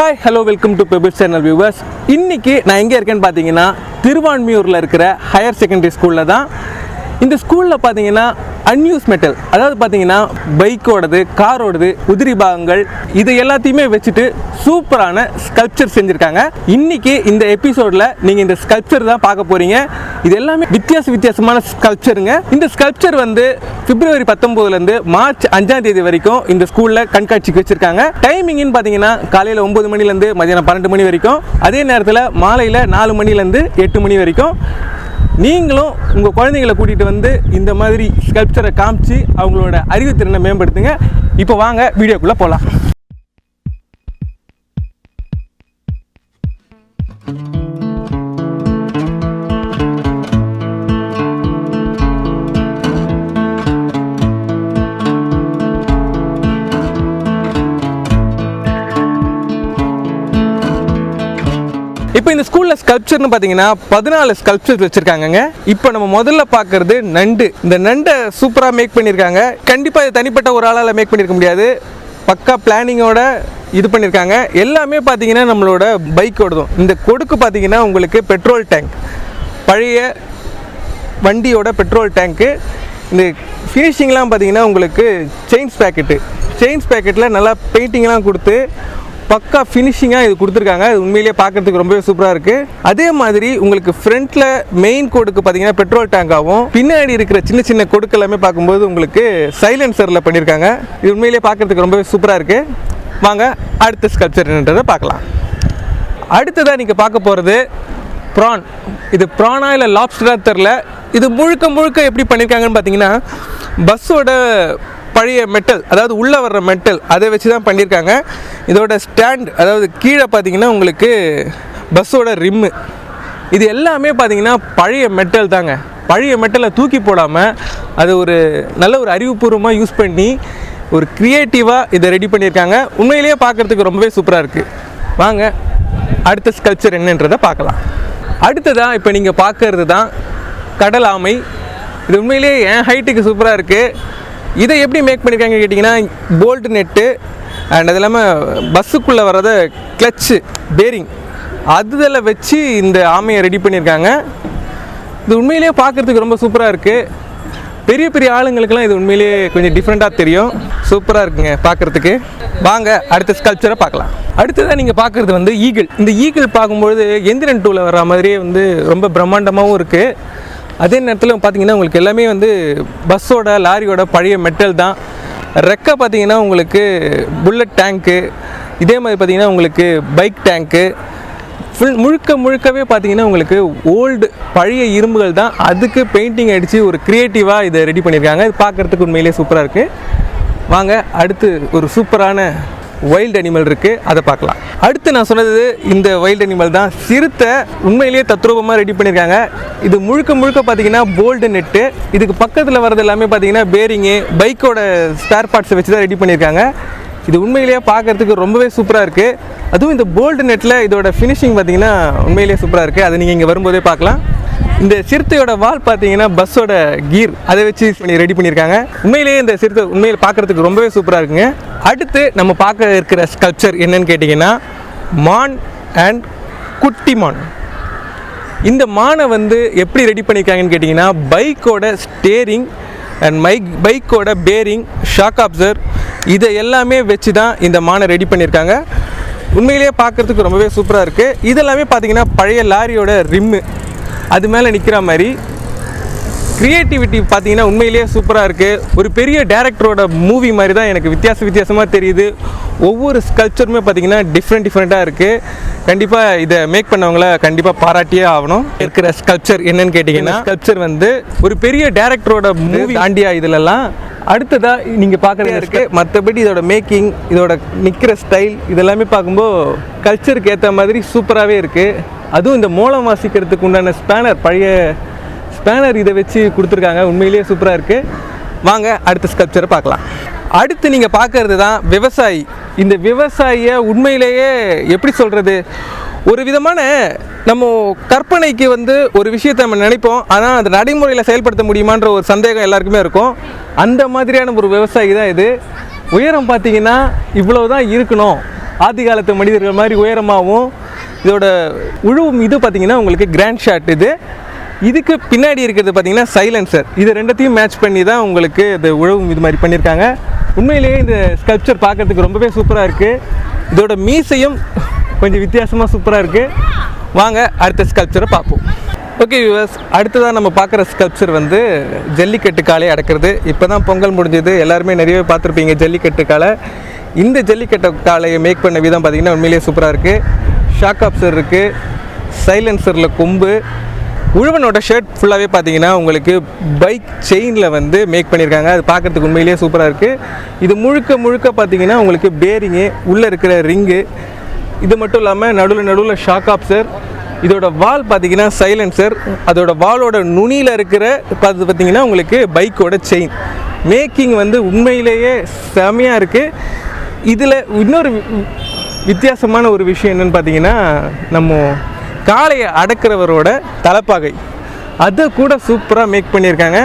Hi, hello, welcome to Pebble Channel viewers. இன்னைக்கு நான் எங்க இருக்கேன்னு பாத்தீங்கன்னா திருவான்மியூர்ல இருக்கிற ஹையர் செகண்டரி ஸ்கூல்ல தான். இந்த ஸ்கூல்ல பாத்தீங்கன்னா அன்யூஸ் மெட்டல், அதாவது பாத்தீங்கன்னா பைக்கோடது, காரோடது, உதிரி பாகங்கள் இது எல்லாத்தையுமே வச்சுட்டு சூப்பரான ஸ்கல்ப்சர் செஞ்சிருக்காங்க. இன்னைக்கு இந்த எபிசோட்ல நீங்க இந்த ஸ்கல்ப்சர் தான் பார்க்க போறீங்க. இது எல்லாமே வித்தியாசமான ஸ்கல்ப்சருங்க. இந்த ஸ்கல்ப்சர் வந்து பிப்ரவரி 19 இருந்து மார்ச் 5ஆம் தேதி வரைக்கும் இந்த ஸ்கூல்ல கண்காட்சிக்கு வச்சிருக்காங்க. டைமிங்னு பாத்தீங்கன்னா காலையில 9 மணில இருந்து மதியானம் 12 மணி வரைக்கும், அதே நேரத்தில் மாலையில 4 மணில இருந்து 8 மணி வரைக்கும். நீங்களும் உங்கள் குழந்தைங்களை கூட்டிகிட்டு வந்து இந்த மாதிரி ஸ்கல்ப்சரை காமிச்சு அவங்களோட அறிவுத்திறனை மேம்படுத்துங்க. இப்போ வாங்க வீடியோக்குள்ளே போகலாம். இப்போ இந்த ஸ்கூலில் ஸ்கல்ப்சர்னு பார்த்தீங்கன்னா 14 ஸ்கல்ப்சர்ஸ் வச்சுருக்காங்கங்க. இப்போ நம்ம முதல்ல பார்க்குறது நண்டு. இந்த நண்டை சூப்பராக மேக் பண்ணியிருக்காங்க. கண்டிப்பாக இது தனிப்பட்ட ஒரு ஆளால் மேக் பண்ணியிருக்க முடியாது. பக்கா பிளானிங்கோட இது பண்ணியிருக்காங்க. எல்லாமே பார்த்தீங்கன்னா நம்மளோட பைக்கோடதும். இந்த கொடுக்கு பார்த்தீங்கன்னா உங்களுக்கு பெட்ரோல் டேங்க், பழைய வண்டியோட பெட்ரோல் டேங்க்கு. இந்த ஃபினிஷிங்லாம் பார்த்தீங்கன்னா உங்களுக்கு செயின்ஸ் பேக்கெட்டில் நல்லா பெயிண்டிங்லாம் கொடுத்து பக்கா ஃபினிஷிங்காக இது கொடுத்துருக்காங்க. இது உண்மையிலேயே பார்க்குறதுக்கு ரொம்பவே சூப்பராக இருக்குது. அதே மாதிரி உங்களுக்கு ஃப்ரண்ட்டில் மெயின் கொடுக்கு பார்த்தீங்கன்னா பெட்ரோல் டேங்காகவும், பின்னாடி இருக்கிற சின்ன கொடுக்கு எல்லாமே பார்க்கும்போது உங்களுக்கு சைலன்சரில் பண்ணியிருக்காங்க. இது உண்மையிலேயே பார்க்குறதுக்கு ரொம்பவே சூப்பராக இருக்குது. வாங்க அடுத்த ஸ்கல்ப்சர் என்னன்றதை பார்க்கலாம். அடுத்ததாக நீங்கள் பார்க்க போகிறது ப்ரான். இது ப்ரானா இல்லை லாப்ஸ்டராக தெரில. இது முழுக்க எப்படி பண்ணியிருக்காங்கன்னு பார்த்தீங்கன்னா பஸ்ஸோட பழைய மெட்டல், அதாவது உள்ளே வர்ற மெட்டல், அதை வச்சு தான் பண்ணியிருக்காங்க. இதோட ஸ்டாண்ட், அதாவது கீழே பார்த்தீங்கன்னா உங்களுக்கு பஸ்ஸோட ரிம்மு, இது எல்லாமே பார்த்தீங்கன்னா பழைய மெட்டல் தாங்க. பழைய மெட்டலை தூக்கி போடாமல் அது ஒரு நல்ல ஒரு அறிவுபூர்வமாக யூஸ் பண்ணி ஒரு க்ரியேட்டிவாக இதை ரெடி பண்ணியிருக்காங்க. உண்மையிலேயே பார்க்குறதுக்கு ரொம்பவே சூப்பராக இருக்குது. வாங்க அடுத்த ஸ்கல்ப்சர் என்னன்றதை பார்க்கலாம். அடுத்ததான் இப்போ நீங்கள் பார்க்கறது தான் கடல் ஆமை. இது உண்மையிலேயே என் ஹைட்டுக்கு சூப்பராக இருக்குது. இதை எப்படி மேக் பண்ணியிருக்காங்க கேட்டிங்கன்னா போல்ட் நெட்டு அண்ட் அது இல்லாமல் பஸ்ஸுக்குள்ளே வர்றத கிளச்சு, பேரிங், அதில் வச்சு இந்த ஆமையை ரெடி பண்ணியிருக்காங்க. இது உண்மையிலேயே பார்க்குறதுக்கு ரொம்ப சூப்பராக இருக்குது. பெரிய ஆளுங்களுக்கெல்லாம் இது உண்மையிலேயே கொஞ்சம் டிஃப்ரெண்ட்டாக தெரியும். சூப்பராக இருக்குங்க பார்க்குறதுக்கு. வாங்க அடுத்த ஸ்கல்ப்சரை பார்க்கலாம். அடுத்ததான் நீங்கள் பார்க்குறது வந்து ஈகிள். இந்த ஈகிள் பார்க்கும்பொழுது எந்திரன் 2ல் வர்ற மாதிரியே வந்து ரொம்ப பிரம்மாண்டமாகவும் இருக்குது. அதே நேரத்தில் பார்த்தீங்கன்னா உங்களுக்கு எல்லாமே வந்து பஸ்ஸோட, லாரியோட பழைய மெட்டல் தான். ரெக்கை பார்த்தீங்கன்னா உங்களுக்கு புல்லட் டேங்க்கு, இதே மாதிரி பார்த்தீங்கன்னா உங்களுக்கு பைக் டேங்க்கு, முழுக்கவே பார்த்தீங்கன்னா உங்களுக்கு ஓல்டு பழைய இரும்புகள் தான். அதுக்கு பெயிண்டிங் அடித்து ஒரு க்ரியேட்டிவாக இதை ரெடி பண்ணியிருக்காங்க. இது பார்க்குறதுக்கு உண்மையிலேயே சூப்பராக இருக்குது. வாங்க அடுத்து ஒரு சூப்பரான வைல்டு அனிமல் இருக்குது, அதை பார்க்கலாம். அடுத்து நான் சொன்னது இந்த வைல்டு அனிமல் தான், சிறுத்தை. உண்மையிலேயே தத்ரூபமாக ரெடி பண்ணியிருக்காங்க. இது முழுக்க பார்த்தீங்கன்னா போல்டு நெட்டு. இதுக்கு பக்கத்தில் வர்றது எல்லாமே பார்த்தீங்கன்னா பேரிங்கு, பைக்கோட ஸ்பேர் பார்ட்ஸை வச்சு தான் ரெடி பண்ணியிருக்காங்க. இது உண்மையிலேயே பார்க்குறதுக்கு ரொம்பவே சூப்பராக இருக்குது. அதுவும் இந்த போல்டு நெட்டில் இதோட ஃபினிஷிங் பார்த்தீங்கன்னா உண்மையிலேயே சூப்பராக இருக்குது. அதை நீங்கள் இங்கே வரும்போதே பார்க்கலாம். இந்த சிறுத்தையோட வால் பார்த்தீங்கன்னா பஸ்ஸோட கீர், அதை வச்சு ரெடி பண்ணியிருக்காங்க. உண்மையிலேயே இந்த சிறுத்தை உண்மையில் பார்க்குறதுக்கு ரொம்பவே சூப்பராக இருக்குங்க. அடுத்து நம்ம பார்க்க இருக்கிற ஸ்கல்ப்சர் என்னன்னு கேட்டிங்கன்னா மான் அண்ட் குட்டி மான். இந்த மானை வந்து எப்படி ரெடி பண்ணியிருக்காங்கன்னு கேட்டிங்கன்னா பைக்கோட ஸ்டேரிங் அண்ட் பைக்கோட பேரிங், ஷாக் அப்சர், இதை எல்லாமே வச்சு தான் இந்த மானை ரெடி பண்ணியிருக்காங்க. உண்மையிலேயே பார்க்குறதுக்கு ரொம்பவே சூப்பராக இருக்குது. இதெல்லாமே பார்த்தீங்கன்னா பழைய லாரியோட ரிம்மு, அது மேலே நிற்கிற மாதிரி. க்ரியேட்டிவிட்டி பார்த்தீங்கன்னா உண்மையிலேயே சூப்பராக இருக்குது. ஒரு பெரிய டேரக்டரோட மூவி மாதிரி தான் எனக்கு வித்தியாசமாக தெரியுது. ஒவ்வொரு ஸ்கல்ப்சருமே பார்த்தீங்கன்னா டிஃப்ரெண்ட்டாக இருக்குது. கண்டிப்பாக இதை மேக் பண்ணவங்கள கண்டிப்பாக பாராட்டியே ஆகணும். இருக்கிற ஸ்கல்ப்சர் என்னன்னு கேட்டிங்கன்னா ஸ்கல்ப்சர் வந்து ஒரு பெரிய டேரக்டரோட மூவி தாண்டியா இதிலெல்லாம். அடுத்ததாக நீங்கள் பார்க்குறது இருக்குது. மற்றபடி இதோட மேக்கிங், இதோட நிற்கிற ஸ்டைல், இதெல்லாமே பார்க்கும்போது கல்ச்சருக்கு ஏற்ற மாதிரி சூப்பராகவே இருக்குது. அதுவும் இந்த மோளம் வாசிக்கிறதுக்கு உண்டான ஸ்பேனர், பழைய ஸ்பேனர் இதை வச்சு கொடுத்துருக்காங்க. உண்மையிலேயே சூப்பராக இருக்குது. வாங்க அடுத்த ஸ்கல்ப்சரை பார்க்கலாம். அடுத்து நீங்கள் பார்க்கறது தான் விவசாயி. இந்த விவசாயியை உண்மையிலேயே எப்படி சொல்கிறது, ஒரு விதமான நம்ம கற்பனைக்கு வந்து ஒரு விஷயத்தை நம்ம நினைப்போம், ஆனால் அந்த நடைமுறையில் செயல்படுத்த முடியுமான்ற ஒரு சந்தேகம் எல்லாருக்குமே இருக்கும். அந்த மாதிரியான ஒரு விவசாயி தான் இது. உயரம் பார்த்தீங்கன்னா இவ்வளோ தான் இருக்கணும், ஆதி காலத்து மனிதர்கள் மாதிரி உயரமாகவும் இதோட உழுவும் இது பார்த்திங்கன்னா உங்களுக்கு கிராண்ட் ஷாட் இதுக்கு பின்னாடி இருக்கிறது பார்த்திங்கன்னா சைலன்சர். இது ரெண்டத்தையும் மேட்ச் பண்ணி தான் உங்களுக்கு இந்த உழவும் இது மாதிரி பண்ணியிருக்காங்க. உண்மையிலேயே இந்த ஸ்கல்ப்சர் பார்க்குறதுக்கு ரொம்பவே சூப்பராக இருக்குது. இதோட மீசையும் கொஞ்சம் வித்தியாசமாக சூப்பராக இருக்குது. வாங்க அடுத்த ஸ்கல்ப்சரை பார்ப்போம். ஓகே வியூவர்ஸ், அடுத்ததாக நம்ம பார்க்குற ஸ்கல்ப்சர் வந்து ஜல்லிக்கட்டு காளையை அடக்கிறது. இப்போ தான் பொங்கல் முடிஞ்சது, எல்லாருமே நிறையவே பார்த்துருப்பீங்க ஜல்லிக்கட்டு காளை. இந்த ஜல்லிக்கட்டு காளையை மேக் பண்ண விதம் பார்த்திங்கன்னா உண்மையிலேயே சூப்பராக இருக்குது. ஷாக் ஆப்சர் இருக்குது, சைலன்சரில் கொம்பு, உழவனோட ஷர்ட் ஃபுல்லாகவே பார்த்தீங்கன்னா உங்களுக்கு பைக் செயினில் வந்து மேக் பண்ணியிருக்காங்க. அது பார்க்குறதுக்கு உண்மையிலேயே சூப்பராக இருக்குது. இது முழுக்க பார்த்தீங்கன்னா உங்களுக்கு பேரிங்கு, உள்ளே இருக்கிற ரிங்கு, இது மட்டும் இல்லாமல் நடுவில் ஷாக் ஆப்சர். இதோட வால் பார்த்தீங்கன்னா சைலன்சர், அதோட வாலோட நுனியில் இருக்கிற பார்த்தீங்கன்னா உங்களுக்கு பைக்கோட செயின். மேக்கிங் வந்து உண்மையிலேயே செமையாக இருக்குது. இதில் இன்னொரு வித்தியாசமான ஒரு விஷயம் என்னென்னு பார்த்தீங்கன்னா, நம்ம காளையை அடக்கிறவரோட தலைப்பாகை அதை கூட சூப்பராக மேக் பண்ணியிருக்காங்க.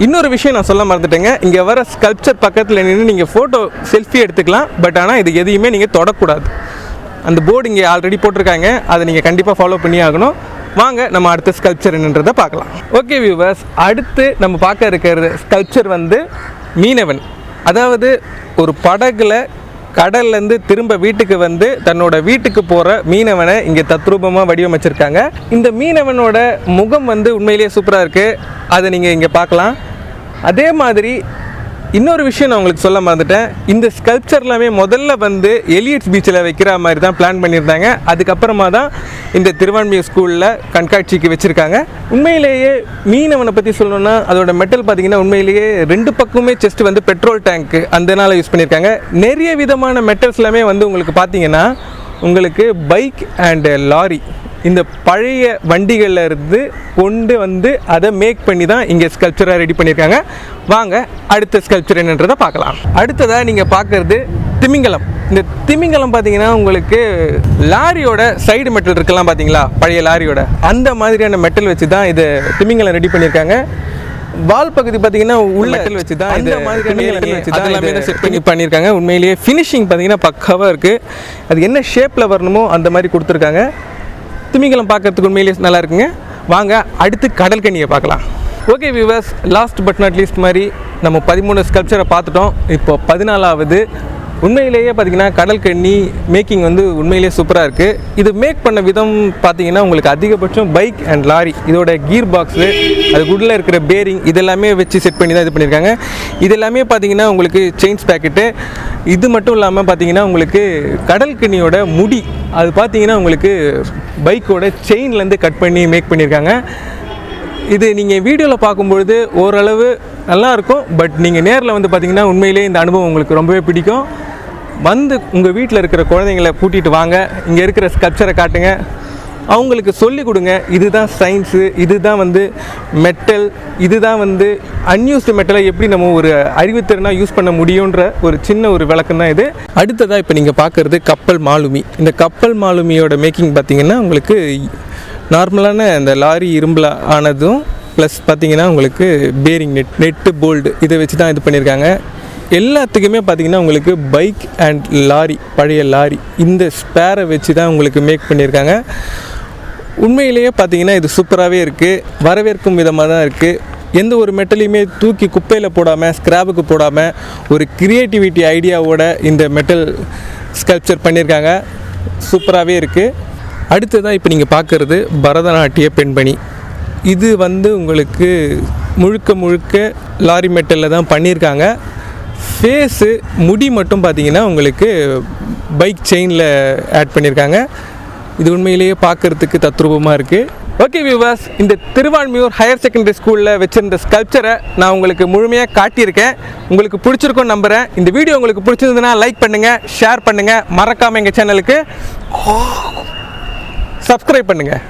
இன்னொரு விஷயம் நான் சொல்ல மறந்துட்டேங்க, இங்கே வர ஸ்கல்ப்சர் பக்கத்தில் நின்று நீங்கள் ஃபோட்டோ செல்ஃபி எடுத்துக்கலாம். பட் ஆனால் இது எதையுமே நீங்கள் தொடக்கூடாது. அந்த போர்டு இங்கே ஆல்ரெடி போட்டிருக்காங்க, அதை நீங்கள் கண்டிப்பாக ஃபாலோ பண்ணி ஆகணும். வாங்க நம்ம அடுத்த ஸ்கல்ப்சர் என்னன்றதை பார்க்கலாம். ஓகே வியூவர்ஸ், அடுத்து நம்ம பார்க்க இருக்கிற ஸ்கல்ப்சர் வந்து மீனவன். அதாவது ஒரு படகுல கடல்லேருந்து திரும்ப வீட்டுக்கு வந்து தன்னோட வீட்டுக்கு போகிற மீனவனை இங்கே தத்ரூபமாக வடிவமைச்சிருக்காங்க. இந்த மீனவனோட முகம் வந்து உண்மையிலேயே சூப்பராக இருக்குது, அதை நீங்கள் இங்கே பார்க்கலாம். அதே மாதிரி இன்னொரு விஷயம் நான் உங்களுக்கு சொல்ல மறந்துட்டேன், இந்த ஸ்கல்ப்சர் எல்லாமே முதல்ல வந்து எலியட்ஸ் பீச்சில் வைக்கிற மாதிரி தான் பிளான் பண்ணியிருந்தாங்க. அதுக்கப்புறமா தான் இந்த திருவான்மியூர் ஸ்கூலில் கண்காட்சிக்கு வச்சுருக்காங்க. உண்மையிலேயே மீனவனை பற்றி சொல்லணும்னா அதோட மெட்டல் பார்த்திங்கன்னா உண்மையிலேயே ரெண்டு பக்கமே செஸ்ட் வந்து பெட்ரோல் டேங்க்கு அந்தனால யூஸ் பண்ணியிருக்காங்க. நிறைய விதமான மெட்டல்ஸ் எல்லாமே வந்து உங்களுக்கு பார்த்திங்கன்னா உங்களுக்கு பைக் அண்டு லாரி, இந்த பழைய வண்டிகளில் இருந்து கொண்டு வந்து அதை மேக் பண்ணி தான் இங்கே ஸ்கல்ப்சராக ரெடி பண்ணியிருக்காங்க. வாங்க அடுத்த ஸ்கல்ப்சர் என்னன்றதை பார்க்கலாம். அடுத்ததாக நீங்கள் பார்க்குறது திமிங்கலம். இந்த திமிங்கலம் பார்த்தீங்கன்னா உங்களுக்கு லாரியோட சைடு மெட்டல் இருக்கலாம் பார்த்தீங்களா, பழைய லாரியோட அந்த மாதிரியான மெட்டல் வச்சு தான் இது திமிங்கலம் ரெடி பண்ணியிருக்காங்க. வால் பகுதி பார்த்தீங்கன்னா உள்ள மெட்டல் வச்சு தான் இந்த மாதிரி செட் பண்ணி பண்ணியிருக்காங்க. உண்மையிலேயே ஃபினிஷிங் பார்த்தீங்கன்னா பக்காவாக இருக்குது. அது என்ன ஷேப்பில் வரணுமோ அந்த மாதிரி கொடுத்துருக்காங்க. திமிங்கலம் பார்க்கறதுக்கு உண்மையிலேயே நல்லா இருக்குங்க. வாங்க அடுத்து கடல்கனியை பார்க்கலாம். Okay viewers, last but not least மாதிரி நம்ம 13 ஸ்கல்ப்சரை பார்த்துட்டோம். இப்போ 14வது உண்மையிலேயே பார்த்திங்கன்னா கடல்கன்னி மேக்கிங் வந்து உண்மையிலேயே சூப்பராக இருக்குது. இது மேக் பண்ண விதம் பார்த்திங்கன்னா உங்களுக்கு அதிகபட்சம் பைக் அண்ட் லாரி, இதோட கீர் பாக்ஸு, அதுக்குள்ளே இருக்கிற பேரிங் இதெல்லாமே வச்சு செட் பண்ணி தான் இது பண்ணியிருக்காங்க. இது எல்லாமே பார்த்திங்கன்னா உங்களுக்கு செயின்ஸ் பேக்கெட்டு. இது மட்டும் இல்லாமல் பார்த்திங்கன்னா உங்களுக்கு கடல்கன்னியோட முடி அது பார்த்திங்கன்னா உங்களுக்கு பைக்கோட செயின்லேருந்து கட் பண்ணி மேக் பண்ணியிருக்காங்க. இது நீங்கள் வீடியோவில் பார்க்கும்பொழுது ஓரளவு நல்லாயிருக்கும். பட் நீங்கள் நேரில் வந்து பார்த்திங்கன்னா உண்மையிலேயே இந்த அனுபவம் உங்களுக்கு ரொம்பவே பிடிக்கும். வந்து உங்கள் வீட்டில் இருக்கிற குழந்தைங்களை கூட்டிகிட்டு வாங்க, இங்கே இருக்கிற ஸ்கல்ப்சரை காட்டுங்க, அவங்களுக்கு சொல்லிக் கொடுங்க. இதுதான் சயின்ஸு, இதுதான் வந்து மெட்டல், இதுதான் வந்து அன்யூஸ்டு மெட்டலை எப்படி நம்ம ஒரு அறிவுத்திறனாக யூஸ் பண்ண முடியுன்ற ஒரு சின்ன ஒரு விளக்கம் தான் இது. அடுத்ததாக இப்போ நீங்கள் பார்க்குறது கப்பல் மாலுமி. இந்த கப்பல் மாலுமியோட மேக்கிங் பார்த்திங்கன்னா உங்களுக்கு நார்மலான இந்த லாரி இரும்பில் ஆனதும் ப்ளஸ் பார்த்திங்கன்னா உங்களுக்கு பேரிங் நெட்டு போல்டு இதை வச்சு தான் இது பண்ணியிருக்காங்க. எல்லாத்துக்குமே பார்த்திங்கன்னா உங்களுக்கு பைக் அண்ட் லாரி, பழைய லாரி இந்த ஸ்பேரை வச்சு தான் உங்களுக்கு மேக் பண்ணியிருக்காங்க. உண்மையிலேயே பார்த்திங்கன்னா இது சூப்பராகவே இருக்குது, வரவேற்கும் விதமாக தான் இருக்குது. எந்த ஒரு மெட்டலையுமே தூக்கி குப்பையில் போடாமல் ஸ்க்ராப்புக்கு போடாமல் ஒரு க்ரியேட்டிவிட்டி ஐடியாவோட இந்த மெட்டல் ஸ்கல்ப்சர் பண்ணியிருக்காங்க. சூப்பராகவே இருக்குது. அடுத்ததாக இப்போ நீங்கள் பார்க்குறது பரதநாட்டிய பெண்பணி. இது வந்து உங்களுக்கு முழுக்க லாரி மெட்டலில் தான் பண்ணியிருக்காங்க. ஃபேஸு முடி மட்டும் பார்த்திங்கன்னா உங்களுக்கு பைக் செயினில் ஆட் பண்ணியிருக்காங்க. இது உண்மையிலேயே பார்க்குறதுக்கு தத்ரூபமாக இருக்குது. ஓகே வியூவர்ஸ், இந்த திருவான்மியூர் ஹையர் செகண்டரி ஸ்கூலில் வச்சுருந்த ஸ்கல்ப்சரை நான் உங்களுக்கு முழுமையாக காட்டியிருக்கேன். உங்களுக்கு பிடிச்சிருக்கும்னு நம்புகிறேன். இந்த வீடியோ உங்களுக்கு பிடிச்சிருந்ததுன்னா லைக் பண்ணுங்கள், ஷேர் பண்ணுங்கள், மறக்காமல் எங்கள் சேனலுக்கு சப்ஸ்கிரைப் பண்ணுங்கள்.